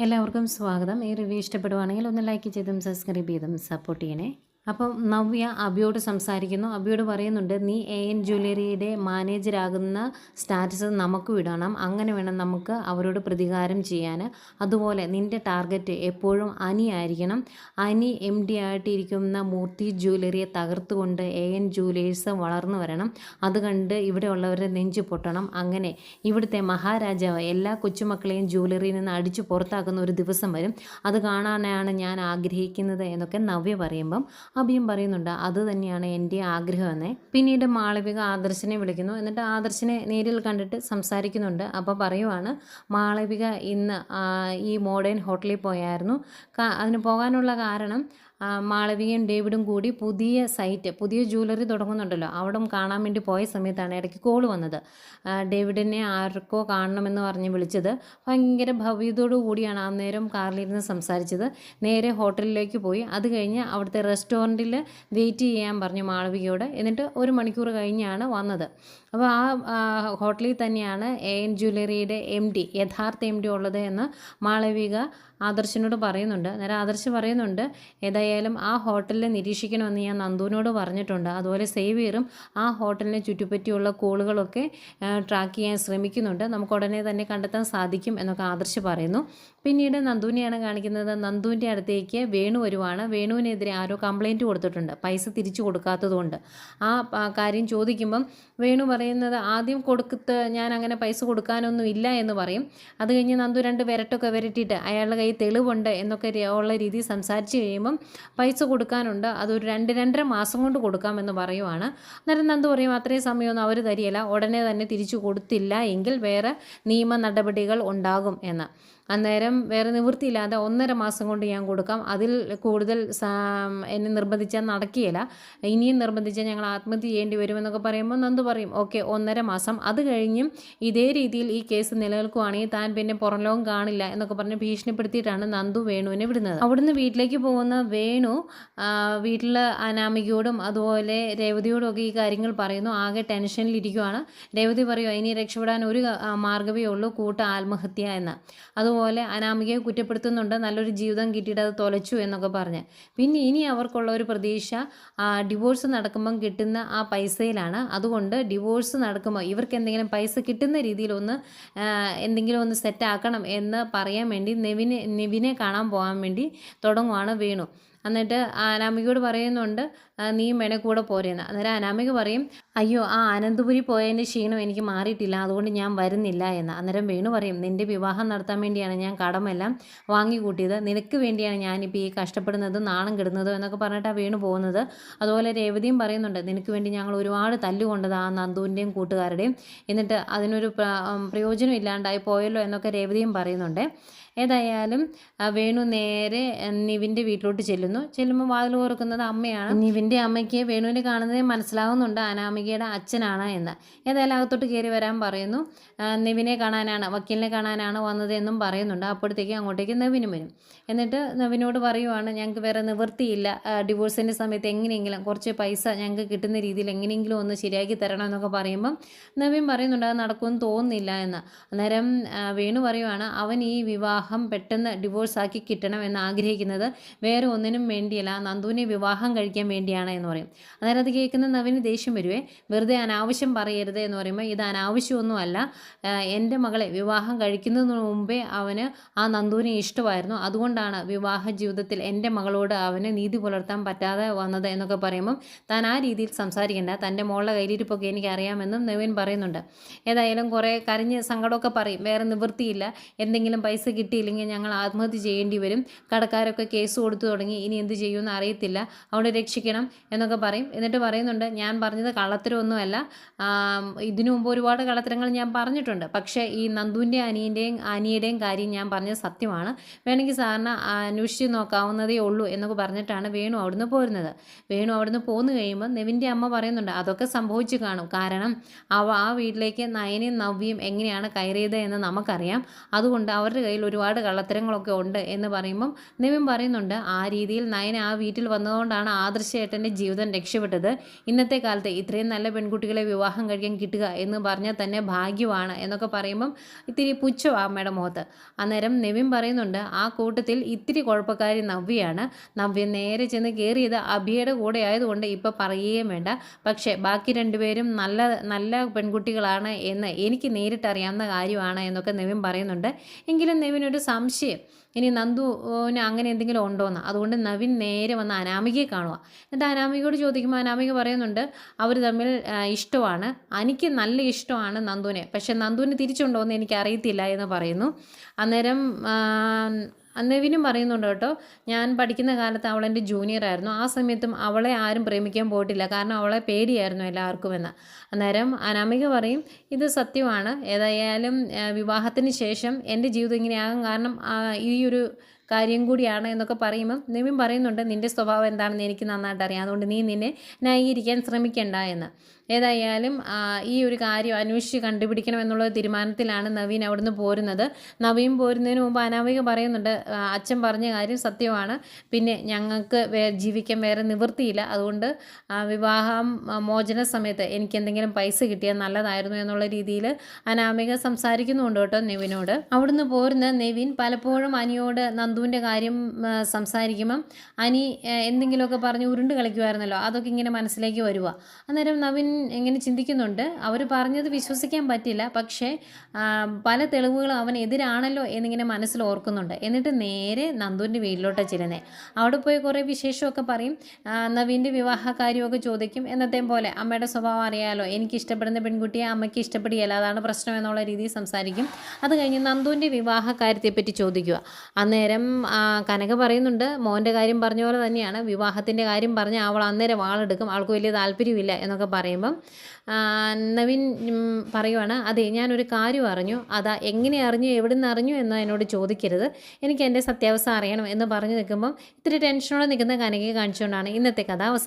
എല്ലാവർക്കും സ്വാഗതം. ഈ റിവ്യൂ ഇഷ്ടപ്പെടുവാണെങ്കിൽ ഒന്ന് ലൈക്ക് ചെയ്തും സബ്സ്ക്രൈബ് ചെയ്തും സപ്പോർട്ട് ചെയ്യണേ. അപ്പം നവ്യ അബിയോട് സംസാരിക്കുന്നു. അബിയോട് പറയുന്നുണ്ട്, നീ AN ജ്വല്ലറിയുടെ മാനേജരാകുന്ന സ്റ്റാറ്റസ് നമുക്ക് വിടണം, അങ്ങനെ വേണം നമുക്ക് അവരോട് പ്രതികാരം ചെയ്യാൻ. അതുപോലെ നിൻ്റെ ടാർഗറ്റ് എപ്പോഴും അനി ആയിരിക്കണം. അനി MD ആയിട്ടിരിക്കുന്ന മൂർത്തി ജ്വല്ലറിയെ തകർത്തുകൊണ്ട് AN ജ്വല്ലേഴ്സ് വളർന്നു വരണം. അത് കണ്ട് ഇവിടെ ഉള്ളവരുടെ നെഞ്ചു പൊട്ടണം. അങ്ങനെ ഇവിടുത്തെ മഹാരാജാവ് എല്ലാ കൊച്ചുമക്കളെയും ജ്വല്ലറിയിൽ നിന്ന് അടിച്ചു പുറത്താക്കുന്ന ഒരു ദിവസം വരും. അത് കാണാനാണ് ഞാൻ ആഗ്രഹിക്കുന്നത് എന്നൊക്കെ നവ്യ പറയുമ്പം അഭിയും പറയുന്നുണ്ട്, അത് തന്നെയാണ് എൻ്റെ ആഗ്രഹമെന്നേ. പിന്നീട് മാളവിക ആദർശിനെ വിളിക്കുന്നു. എന്നിട്ട് ആദർശിനെ നേരിൽ കണ്ടിട്ട് സംസാരിക്കുന്നുണ്ട്. അപ്പോൾ പറയുവാണ്, മാളവിക ഇന്ന് ഈ മോഡേൺ ഹോട്ടലിൽ പോയായിരുന്നു. അതിന് പോകാനുള്ള കാരണം മാളവികയും ഡേവിഡും കൂടി പുതിയ ജ്വല്ലറി തുടങ്ങുന്നുണ്ടല്ലോ, അവിടെ കാണാൻ വേണ്ടി പോയ സമയത്താണ് ഇടയ്ക്ക് കോൾ വന്നത്. ഡേവിഡിനെ ആർക്കോ കാണണമെന്ന് പറഞ്ഞ് വിളിച്ചത്. ഭയങ്കര ഭവ്യതയോടു കൂടിയാണ് അന്നേരം കാറിലിരുന്ന് സംസാരിച്ചത്. നേരെ ഹോട്ടലിലേക്ക് പോയി. അത് കഴിഞ്ഞ് അവിടുത്തെ റെസ്റ്റോറൻറ്റിൽ വെയിറ്റ് ചെയ്യാൻ പറഞ്ഞു മാളവികയോട്. എന്നിട്ട് 1 മണിക്കൂർ കഴിഞ്ഞാണ് വന്നത്. അപ്പോൾ ആ ഹോട്ടലിൽ തന്നെയാണ് AN ജ്വല്ലറിയുടെ യഥാർത്ഥ MD ഉള്ളത് എന്ന് മാളവിക ആദർശിനോട് പറയുന്നുണ്ട്. നേരെ ആദർശ് പറയുന്നുണ്ട്, ഏതായാലും ആ ഹോട്ടലിൽ നിരീക്ഷിക്കണമെന്ന് ഞാൻ നന്ദുവിനോട് പറഞ്ഞിട്ടുണ്ട്. അതുപോലെ സേവിയറും ആ ഹോട്ടലിനെ ചുറ്റിപ്പറ്റിയുള്ള കോളുകളൊക്കെ ട്രാക്ക് ചെയ്യാൻ ശ്രമിക്കുന്നുണ്ട്. നമുക്ക് ഉടനെ തന്നെ കണ്ടെത്താൻ സാധിക്കും എന്നൊക്കെ ആദർശ് പറയുന്നു. പിന്നീട് നന്ദുവിനെയാണ് കാണിക്കുന്നത്. നന്ദുവിൻ്റെ അടുത്തേക്ക് വേണു വരുവാണ്. വേണുവിനെതിരെ ആരോ കംപ്ലയിൻറ്റ് കൊടുത്തിട്ടുണ്ട്, പൈസ തിരിച്ചു കൊടുക്കാത്തതുകൊണ്ട്. ആ കാര്യം ചോദിക്കുമ്പം വേണു പറയുന്നത്, ആദ്യം ഞാൻ അങ്ങനെ പൈസ കൊടുക്കാനൊന്നും ഇല്ല എന്ന് പറയും. അത് കഴിഞ്ഞ് നന്ദു 2 വിരട്ടൊക്കെ വിരട്ടിയിട്ട് അയാളുടെ കയ്യിൽ തെളിവുണ്ട് എന്നൊക്കെ ഉള്ള രീതിയിൽ സംസാരിച്ച് കഴിയുമ്പം പൈസ കൊടുക്കാനുണ്ട്, അതൊരു 2-2.5 മാസം കൊണ്ട് കൊടുക്കാമെന്ന് പറയുവാണ്. അന്നേരം നന്ദു പറയും, അത്രയും സമയമൊന്നും അവർ തരികയില്ല, ഉടനെ തന്നെ തിരിച്ചു കൊടുത്തില്ല എങ്കിൽ വേറെ നിയമ നടപടികൾ ഉണ്ടാകും എന്ന്. അന്നേരം വേറെ നിവൃത്തിയില്ലാതെ 1.5 മാസം കൊണ്ട് ഞാൻ കൊടുക്കാം, അതിൽ കൂടുതൽ എന്നെ നിർബന്ധിച്ചാൽ നടക്കുകയില്ല, ഇനിയും നിർബന്ധിച്ചാൽ ഞങ്ങൾ ആത്മഹത്യ ചെയ്യേണ്ടി വരുമെന്നൊക്കെ പറയുമ്പോൾ നന്ദു പറയും, ഓക്കെ 1.5 മാസം. അത് കഴിഞ്ഞും ഇതേ രീതിയിൽ ഈ കേസ് നിലനിൽക്കുകയാണെങ്കിൽ താൻ പിന്നെ പുറം ലോകം കാണില്ല എന്നൊക്കെ പറഞ്ഞ് ഭീഷണിപ്പെടുത്തിയിട്ടാണ് നന്ദു വേണുവിനെ വിടുന്നത്. അവിടുന്ന് വീട്ടിലേക്ക് പോകുന്ന വേണു വീട്ടിൽ അനാമികയോടും അതുപോലെ രേവതിയോടും ഒക്കെ ഈ കാര്യങ്ങൾ പറയുന്നു. ആകെ ടെൻഷനിലിരിക്കുവാണ്. രേവതി പറയുമോ, ഇനി രക്ഷപ്പെടാൻ ഒരു മാർഗ്ഗമേ ഉള്ളൂ, ആത്മഹത്യ എന്ന്. അതുപോലെ അനാമികയെ കുറ്റപ്പെടുത്തുന്നുണ്ട്, നല്ലൊരു ജീവിതം കിട്ടിയിട്ട് അത് തൊലച്ചു എന്നൊക്കെ പറഞ്ഞ്. പിന്നെ ഇനി അവർക്കുള്ള ഒരു പ്രതീക്ഷ ഡിവോഴ്സ് നടക്കുമ്പം കിട്ടുന്ന ആ പൈസയിലാണ്. അതുകൊണ്ട് ഡിവോഴ്സ് നടക്കുമ്പോൾ ഇവർക്ക് എന്തെങ്കിലും പൈസ കിട്ടുന്ന രീതിയിലൊന്ന് എന്തെങ്കിലും ഒന്ന് സെറ്റാക്കണം എന്ന് പറയാൻ വേണ്ടി നെവിനെ കാണാൻ പോകാൻ വേണ്ടി തുടങ്ങുവാണ് വേണു. എന്നിട്ട് അനാമികയോട് പറയുന്നുണ്ട്, നീയും വേണേ കൂടെ പോരെന്ന്. അന്നേരം അനാമിക പറയും, അയ്യോ ആ അനന്തപുരി പോയതിൻ്റെ ക്ഷീണം എനിക്ക് മാറിയിട്ടില്ല, അതുകൊണ്ട് ഞാൻ വരുന്നില്ല എന്ന്. അന്നേരം വേണു പറയും, നിൻ്റെ വിവാഹം നടത്താൻ വേണ്ടിയാണ് ഞാൻ കടമെല്ലാം വാങ്ങിക്കൂട്ടിയത്, നിനക്ക് വേണ്ടിയാണ് ഞാനിപ്പോൾ ഈ കഷ്ടപ്പെടുന്നതും നാണം കെടുന്നതും എന്നൊക്കെ പറഞ്ഞിട്ടാണ് വേണു പോകുന്നത്. അതുപോലെ രേവതിയും പറയുന്നുണ്ട്, നിനക്ക് വേണ്ടി ഞങ്ങൾ ഒരുപാട് തല്ലുകൊണ്ടത് ആ നന്ദുവിൻ്റെയും കൂട്ടുകാരുടെയും, എന്നിട്ട് അതിനൊരു പ്രയോജനം ഇല്ലാണ്ടായി പോയല്ലോ എന്നൊക്കെ രേവതിയും പറയുന്നുണ്ട്. ഏതായാലും വേണു നേരെ നിവിൻ്റെ വീട്ടിലോട്ട് ചെല്ലുമ്പോൾ വാതിൽ തുറക്കുന്നത് അമ്മയാണ്. നിവിൻ്റെ അമ്മയ്ക്ക് വേണുവിനെ കാണുന്നതേ മനസ്സിലാവുന്നുണ്ട് അനാമികയുടെ അച്ഛനാണ് എന്ന്. ഏതായാലും അകത്തോട്ട് കയറി വരാൻ പറയുന്നു. നിവിനെ കാണാനാണ്, വക്കീലിനെ കാണാനാണ് വന്നതെന്നും പറയുന്നുണ്ട്. അപ്പോഴത്തേക്ക് അങ്ങോട്ടേക്ക് നവിനും വരും. എന്നിട്ട് നവിനോട് പറയുവാണ്, ഞങ്ങൾക്ക് വേറെ നിവൃത്തിയില്ല, ഡിവോഴ്സിൻ്റെ സമയത്ത് എങ്ങനെയെങ്കിലും കുറച്ച് പൈസ ഞങ്ങൾക്ക് കിട്ടുന്ന രീതിയിൽ എങ്ങനെയെങ്കിലും ഒന്ന് ശരിയാക്കി തരണം എന്നൊക്കെ പറയുമ്പം നവീൻ പറയുന്നുണ്ട്, അത് നടക്കുമെന്ന് തോന്നുന്നില്ല എന്ന്. അന്നേരം വേണു പറയുവാണ്, അവൻ ഈ വിവാഹം പെട്ടെന്ന് ഡിവോഴ്സാക്കി കിട്ടണം എന്ന് ആഗ്രഹിക്കുന്നത് വേറെ ഒന്നിനും വേണ്ടിയല്ല, നന്ദുവിനെ വിവാഹം കഴിക്കാൻ വേണ്ടിയാണ് എന്ന് പറയും. അന്നേരം അത് കേൾക്കുന്ന നവീന് ദേഷ്യം വരുവേ. വെറുതെ അനാവശ്യം പറയരുത് എന്ന് പറയുമ്പോൾ, ഇത് അനാവശ്യമൊന്നുമല്ല, എൻ്റെ മകളെ വിവാഹം കഴിക്കുന്നതിന് മുമ്പേ അവന് ആ നന്ദുവിനെ ഇഷ്ടമായിരുന്നു, അതുകൊണ്ടാണ് വിവാഹ ജീവിതത്തിൽ എൻ്റെ മകളോട് അവന് നീതി പുലർത്താൻ പറ്റാതെ വന്നത് എന്നൊക്കെ പറയുമ്പം താൻ ആ രീതിയിൽ സംസാരിക്കേണ്ട, തൻ്റെ മോളുടെ കയ്യിലിരിപ്പൊക്കെ എനിക്ക് അറിയാമെന്നും നവീൻ പറയുന്നുണ്ട്. ഏതായാലും കുറേ കരഞ്ഞ് സങ്കടമൊക്കെ പറയും, വേറെ നിവൃത്തിയില്ല, എന്തെങ്കിലും പൈസ കിട്ടിയില്ലെങ്കിൽ ഞങ്ങൾ ആത്മഹത്യ ചെയ്യേണ്ടി വരും, കടക്കാരൊക്കെ കേസ് കൊടുത്തു തുടങ്ങി, ഇനി എന്ത് ചെയ്യുമെന്ന് അറിയത്തില്ല, അവിടെ രക്ഷിക്കണം എന്നൊക്കെ പറയും. എന്നിട്ട് പറയുന്നുണ്ട്, ഞാൻ പറഞ്ഞത് കള്ളത്തരമൊന്നുമല്ല, ഇതിനു മുമ്പ് ഒരുപാട് കള്ളത്തരങ്ങൾ ഞാൻ പറഞ്ഞിട്ടുണ്ട്, പക്ഷേ ഈ നന്ദുവിൻ്റെ അനിയുടെയും കാര്യം ഞാൻ പറഞ്ഞത് സത്യമാണ്, വേണമെങ്കിൽ സാറിന് അന്വേഷിച്ച് നോക്കാവുന്നതേ ഉള്ളൂ എന്നൊക്കെ പറഞ്ഞിട്ടാണ് വേണു അവിടുന്ന് പോരുന്നത്. വേണു അവിടുന്ന് പോന്നു കഴിയുമ്പോൾ നെവിൻ്റെ അമ്മ പറയുന്നുണ്ട്, അതൊക്കെ സംഭവിച്ചു കാണും, കാരണം ആ വീട്ടിലേക്ക് നയനയും നവ്യയും എങ്ങനെയാണ് കയറിയത് എന്ന് നമുക്കറിയാം, അതുകൊണ്ട് അവരുടെ കയ്യിൽ ഒരുപാട് കള്ളത്തരങ്ങളൊക്കെ ഉണ്ട് എന്ന് പറയുമ്പം നെവിൻ പറയുന്നുണ്ട്, ആ രീതിയിൽ രീതിയിൽ നയന ആ വീട്ടിൽ വന്നതുകൊണ്ടാണ് ആദർശ ഏട്ടൻ്റെ ജീവിതം രക്ഷപ്പെട്ടത്. ഇന്നത്തെ കാലത്ത് ഇത്രയും നല്ല പെൺകുട്ടികളെ വിവാഹം കഴിക്കാൻ കിട്ടുക എന്ന് പറഞ്ഞാൽ തന്നെ ഭാഗ്യമാണ് എന്നൊക്കെ പറയുമ്പം ഇത്തിരി പുച്ഛമാണ് അമ്മയുടെ മുഖത്ത്. അന്നേരം നെവിൻ പറയുന്നുണ്ട്, ആ കൂട്ടത്തിൽ ഇത്തിരി കുഴപ്പക്കാരി നവ്യയാണ്. നവ്യ നേരെ ചെന്ന് കയറിയത് അഭിയുടെ കൂടെ ആയതുകൊണ്ട് ഇപ്പോൾ പറയുകയും വേണ്ട. പക്ഷേ ബാക്കി രണ്ടുപേരും നല്ല നല്ല പെൺകുട്ടികളാണ് എന്ന് എനിക്ക് നേരിട്ടറിയാവുന്ന കാര്യമാണ് എന്നൊക്കെ നെവിൻ പറയുന്നുണ്ട്. എങ്കിലും നെവിനൊരു സംശയം, ഇനി നന്ദുവിന് അങ്ങനെ എന്തെങ്കിലും ഉണ്ടോയെന്ന്. അതുകൊണ്ട് നവിൻ നേരെ വന്ന് അനാമികയെ കാണുക. എന്നിട്ട് അനാമികയോട് ചോദിക്കുമ്പോൾ അനാമിക പറയുന്നുണ്ട്, അവർ തമ്മിൽ ഇഷ്ടമാണ്, എനിക്ക് നല്ല ഇഷ്ടമാണ് നന്ദുവിനെ, പക്ഷെ നന്ദുവിന് തിരിച്ചുണ്ടോ എന്ന് എനിക്കറിയത്തില്ല എന്ന് പറയുന്നു. അന്നേരം നെവിനും പറയുന്നുണ്ട് കേട്ടോ, ഞാൻ പഠിക്കുന്ന കാലത്ത് അവൾ എൻ്റെ ജൂനിയർ ആയിരുന്നു, ആ സമയത്തും അവളെ ആരും പ്രേമിക്കാൻ പോയിട്ടില്ല, കാരണം അവളെ പേടിയായിരുന്നു എല്ലാവർക്കും എന്ന്. അന്നേരം അനാമിക പറയും, ഇത് സത്യമാണ്, ഏതായാലും വിവാഹത്തിന് ശേഷം എൻ്റെ ജീവിതം ഇങ്ങനെയാകാൻ കാരണം ഈ ഒരു കാര്യം കൂടിയാണ് എന്നൊക്കെ പറയുമ്പം നെവിൻ പറയുന്നുണ്ട്, നിൻ്റെ സ്വഭാവം എന്താണെന്ന് എനിക്ക് നന്നായിട്ട് അറിയാം, അതുകൊണ്ട് നീ നിന്നെ ന്യായീകരിക്കാൻ ശ്രമിക്കണ്ട എന്ന്. ഏതായാലും ഈ ഒരു കാര്യം അന്വേഷിച്ച് കണ്ടുപിടിക്കണം എന്നുള്ള തീരുമാനത്തിലാണ് നവീൻ അവിടുന്ന് പോരുന്നത്. നവീൻ പോരുന്നതിന് മുമ്പ് അനാമിക പറയുന്നുണ്ട്, അച്ഛൻ പറഞ്ഞ കാര്യം സത്യമാണ്, പിന്നെ ഞങ്ങൾക്ക് ജീവിക്കാൻ വേറെ നിവൃത്തിയില്ല, അതുകൊണ്ട് വിവാഹം മോചന സമയത്ത് എനിക്ക് എന്തെങ്കിലും പൈസ കിട്ടിയാൽ നല്ലതായിരുന്നു എന്നുള്ള രീതിയിൽ അനാമിക സംസാരിക്കുന്നുണ്ട് കേട്ടോ നെവിനോട്. അവിടുന്ന് പോരുന്ന നെവിൻ പലപ്പോഴും അനിയോട് നന്ദുവിൻ്റെ കാര്യം സംസാരിക്കുമ്പം അനി എന്തെങ്കിലുമൊക്കെ പറഞ്ഞ് ഉരുണ്ട് കളിക്കുമായിരുന്നല്ലോ, അതൊക്കെ ഇങ്ങനെ മനസ്സിലേക്ക് വരുക. അന്നേരം നവീൻ ഇങ്ങനെ ചിന്തിക്കുന്നുണ്ട്, അവർ പറഞ്ഞത് വിശ്വസിക്കാൻ പറ്റില്ല, പക്ഷേ പല തെളിവുകളും അവനെതിരാണല്ലോ എന്നിങ്ങനെ മനസ്സിൽ ഓർക്കുന്നുണ്ട്. എന്നിട്ട് നേരെ നന്ദുവിൻ്റെ വീട്ടിലോട്ട് ചെല്ലുന്നത്. അവിടെ പോയി കുറേ വിശേഷമൊക്കെ പറയും, നവീൻ്റെ വിവാഹ കാര്യമൊക്കെ ചോദിക്കും. എന്നത്തെയും പോലെ അമ്മയുടെ സ്വഭാവം അറിയാമല്ലോ, എനിക്ക് ഇഷ്ടപ്പെടുന്ന പെൺകുട്ടിയെ അമ്മയ്ക്ക് ഇഷ്ടപ്പെടുകയില്ല, അതാണ് പ്രശ്നം എന്നുള്ള രീതിയിൽ സംസാരിക്കും. അത് കഴിഞ്ഞ് നന്ദുവിൻ്റെ വിവാഹ കാര്യത്തെപ്പറ്റി ചോദിക്കുക. അന്നേരം കനക പറയുന്നുണ്ട്, മോൻ്റെ കാര്യം പറഞ്ഞ പോലെ തന്നെയാണ്, വിവാഹത്തിൻ്റെ കാര്യം പറഞ്ഞ് അവൾ അന്നേരം വാളെടുക്കും, അവൾക്ക് വലിയ താല്പര്യമില്ല എന്നൊക്കെ പറയുമ്പം നവീൻ പറയുവാണ്, അതെ ഞാനൊരു കാര്യം അറിഞ്ഞു, അതാ എങ്ങനെ അറിഞ്ഞു എവിടെ നിന്ന് അറിഞ്ഞു എന്ന് എന്നോട് ചോദിക്കരുത്, എനിക്ക് എൻ്റെ സത്യാവസ്ഥ അറിയണം എന്ന് പറഞ്ഞു നിൽക്കുമ്പം ഇത്തിരി ടെൻഷനോടെ നിൽക്കുന്ന കനകയെ കാണിച്ചുകൊണ്ടാണ് ഇന്നത്തെ കഥ അവസാനം.